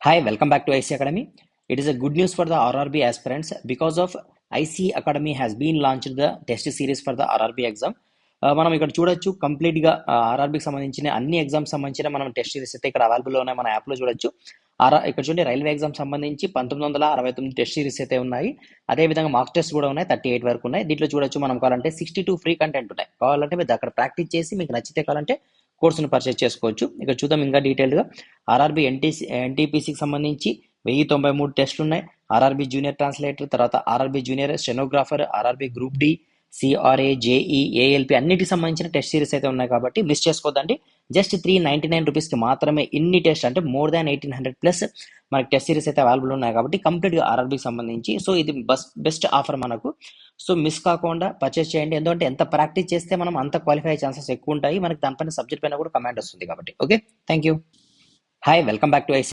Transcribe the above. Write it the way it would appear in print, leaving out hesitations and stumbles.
Hi, welcome back to IC Academy. It is a good news for the RRB aspirants because of IC Academy has been launched the test series for the RRB exam. మనం ఇక్కడ చూడొచ్చు కంప్లీట్గా ఆర్ఆర్బీకి సంబంధించిన అన్ని exams సంబంధించిన మనం test series అయితే ఇక్కడ అవైలబుల్ ఉన్నాయి మన యాప్లో చూడొచ్చు. ఇక్కడ చూడండి రైల్వే ఎగ్జామ్ సంబంధించి 1969 టెస్ట్ సిరీస్ అయితే ఉన్నాయి. అదేవిధంగా మార్క్స్ టెస్ట్ కూడా ఉన్నాయి, 38 వరకు ఉన్నాయి. దీంట్లో చూడొచ్చు మనం కావాలంటే 62 ఫ్రీ కంటెంట్ ఉన్నాయి. కావాలంటే మీరు అక్కడ ప్రాక్టీస్ చేసి మీకు నచ్చితే కావాలంటే కోర్సును పర్చేస్ చేసుకోవచ్చు. ఇక్కడ చూద్దాం ఇంకా డీటెయిల్గా. ఆర్ఆర్బీ ఎన్టీపీసీకి సంబంధించి 1093 టెస్టులు ఉన్నాయి. ఆర్ఆర్బీ జూనియర్ ట్రాన్స్లేటర్, తర్వాత RRB junior stenographer, RRB group D, CRA, JE, ALP అన్నిటికి సంబంధించిన టెస్ట్ సిరీస్ అయితే ఉన్నాయి కాబట్టి మిస్ చేసుకోవద్దండి. జస్ట్ 399 రూపీస్కి మాత్రమే ఇన్ని టెస్ట్ అంటే మోర్ దాన్ 1800 ప్లస్ మనకి టెస్ట్ సిరీస్ అయితే అవైలబుల్ ఉన్నాయి కాబట్టి కంప్లీట్గా ఆర్ఆర్బీకి సంబంధించి. సో ఇది బెస్ట్ ఆఫర్ మనకు. సో మిస్ కాకుండా పర్చేస్ చేయండి. ఎందుకంటే ఎంత ప్రాక్టీస్ చేస్తే మనం అంత క్వాలిఫై అయ్యే ఛాన్సెస్ ఎక్కువ ఉంటాయి. మనకి దానిపైన సబ్జెక్ట్ పైన కూడా కమాండ్ వస్తుంది కాబట్టి. Okay, thank you. Hi, welcome back to IC.